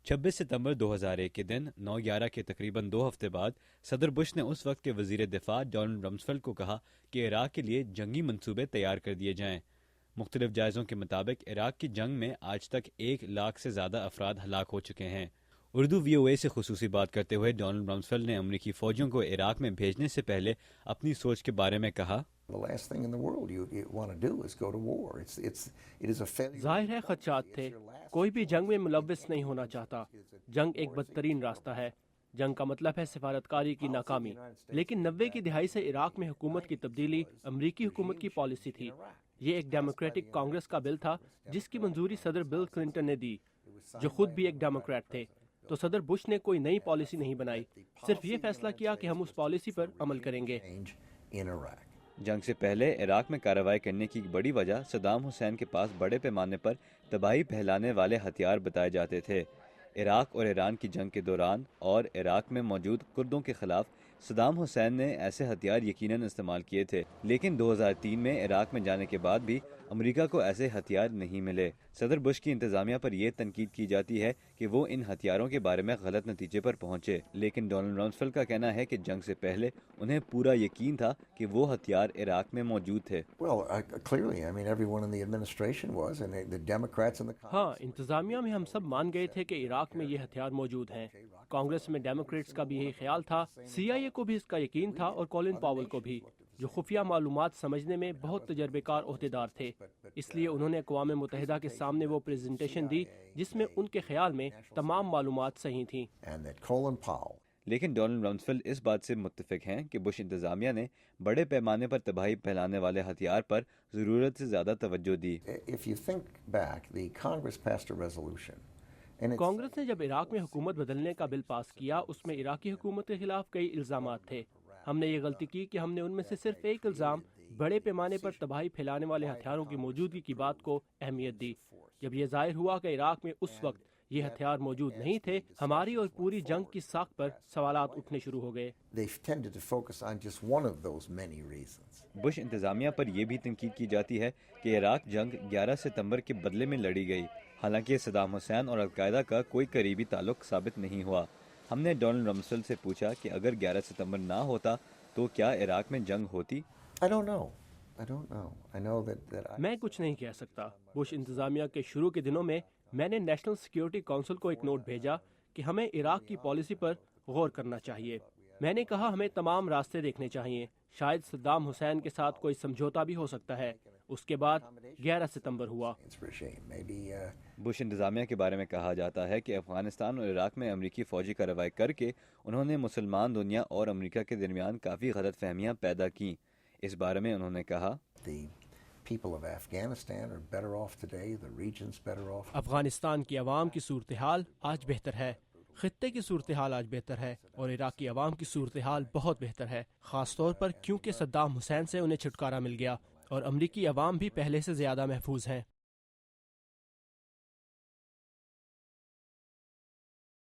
26 ستمبر 2001 کے دن 9/11 کے تقریباً 2 ہفتے بعد صدر بش نے اس وقت کے وزیر دفاع ڈونلڈ رمزفیلڈ کو کہا کہ عراق کے لیے جنگی منصوبے تیار کر دیے جائیں۔ مختلف جائزوں کے مطابق عراق کی جنگ میں آج تک 1 لاکھ سے زیادہ افراد ہلاک ہو چکے ہیں۔ اردو VOA سے خصوصی بات کرتے ہوئے ڈونلڈ رمزفیلڈ نے امریکی فوجیوں کو عراق میں بھیجنے سے پہلے اپنی سوچ کے بارے میں کہا، ظاہر ہے خدشات تھے، کوئی بھی جنگ میں ملوث نہیں ہونا چاہتا۔ جنگ ایک بدترین راستہ ہے، جنگ کا مطلب ہے سفارتکاری کی ناکامی۔ لیکن 90 کی دہائی سے عراق میں حکومت کی تبدیلی امریکی حکومت کی پالیسی تھی۔ یہ ایک ڈیموکریٹک کانگریس کا بل تھا جس کی منظوری صدر بل کلنٹن نے دی، جو خود بھی ایک ڈیموکریٹ تھے۔ تو صدر بش نے کوئی نئی پالیسی نہیں بنائی، صرف یہ فیصلہ کیا کہ ہم اس پالیسی پر عمل کریں گے۔ جنگ سے پہلے عراق میں کارروائی کرنے کی بڑی وجہ صدام حسین کے پاس بڑے پیمانے پر تباہی پھیلانے والے ہتھیار بتائے جاتے تھے۔ عراق اور ایران کی جنگ کے دوران اور عراق میں موجود کردوں کے خلاف صدام حسین نے ایسے ہتھیار یقیناً استعمال کیے تھے، لیکن 2003 میں عراق میں جانے کے بعد بھی امریکہ کو ایسے ہتھیار نہیں ملے۔ صدر بش کی انتظامیہ پر یہ تنقید کی جاتی ہے کہ وہ ان ہتھیاروں کے بارے میں غلط نتیجے پر پہنچے، لیکن ڈونلڈ رمزفیلڈ کا کہنا ہے کہ جنگ سے پہلے انہیں پورا یقین تھا کہ وہ ہتھیار عراق میں موجود تھے۔ ہاں، انتظامیہ میں ہم سب مان گئے تھے کہ عراق میں یہ ہتھیار موجود ہیں۔ کانگریس میں ڈیموکریٹس کا بھی یہی خیال تھا، CIA کو بھی اس کا یقین تھا اور کولن پاول کو بھی، جو خفیہ معلومات سمجھنے میں بہت تجربہ کار عہدیدار تھے۔ اس لیے انہوں نے اقوام متحدہ کے سامنے وہ پریزنٹیشن دی جس میں ان کے خیال میں تمام معلومات صحیح تھیں۔ لیکن ڈونلڈ رمزفیلڈ اس بات سے متفق ہیں کہ بش انتظامیہ نے بڑے پیمانے پر تباہی پھیلانے والے ہتھیار پر ضرورت سے زیادہ توجہ دی۔ کانگریس نے جب عراق میں حکومت بدلنے کا بل پاس کیا، اس میں عراقی حکومت کے خلاف کئی الزامات تھے۔ ہم نے یہ غلطی کی کہ ہم نے ان میں سے صرف ایک الزام، بڑے پیمانے پر تباہی پھیلانے والے ہتھیاروں کی موجودگی کی بات کو اہمیت دی۔ جب یہ ظاہر ہوا کہ عراق میں اس وقت یہ ہتھیار موجود نہیں تھے، ہماری اور پوری جنگ کی ساکھ پر سوالات اٹھنے شروع ہو گئے۔ بش انتظامیہ پر یہ بھی تنقید کی جاتی ہے کہ عراق جنگ 11 ستمبر کے بدلے میں لڑی گئی، حالانکہ صدام حسین اور القاعدہ کا کوئی قریبی تعلق ثابت نہیں ہوا۔ ہم نے ڈونلڈ رمزفیلڈ سے پوچھا کہ اگر 11 ستمبر نہ ہوتا تو کیا عراق میں جنگ ہوتی؟ میں کچھ نہیں کہہ سکتا۔ بش انتظامیہ کے شروع کے دنوں میں میں نے نیشنل سیکیورٹی کونسل کو ایک نوٹ بھیجا کہ ہمیں عراق کی پالیسی پر غور کرنا چاہیے۔ میں نے کہا ہمیں تمام راستے دیکھنے چاہیے، شاید صدام حسین کے ساتھ کوئی سمجھوتا بھی ہو سکتا ہے۔ اس کے بعد 11 ستمبر ہوا۔ بش انتظامیہ کے بارے میں کہا جاتا ہے کہ افغانستان اور عراق میں امریکی فوجی کارروائی کر کے انہوں نے مسلمان دنیا اور امریکہ کے درمیان کافی غلط فہمیاں پیدا کیں۔ اس بارے میں انہوں نے کہا، افغانستان کی عوام کی صورتحال آج بہتر ہے، خطے کی صورتحال آج بہتر ہے، اور عراق کی عوام کی صورتحال بہت بہتر ہے، خاص طور پر کیونکہ صدام حسین سے انہیں چھٹکارا مل گیا اور امریکی عوام بھی پہلے سے زیادہ محفوظ ہیں۔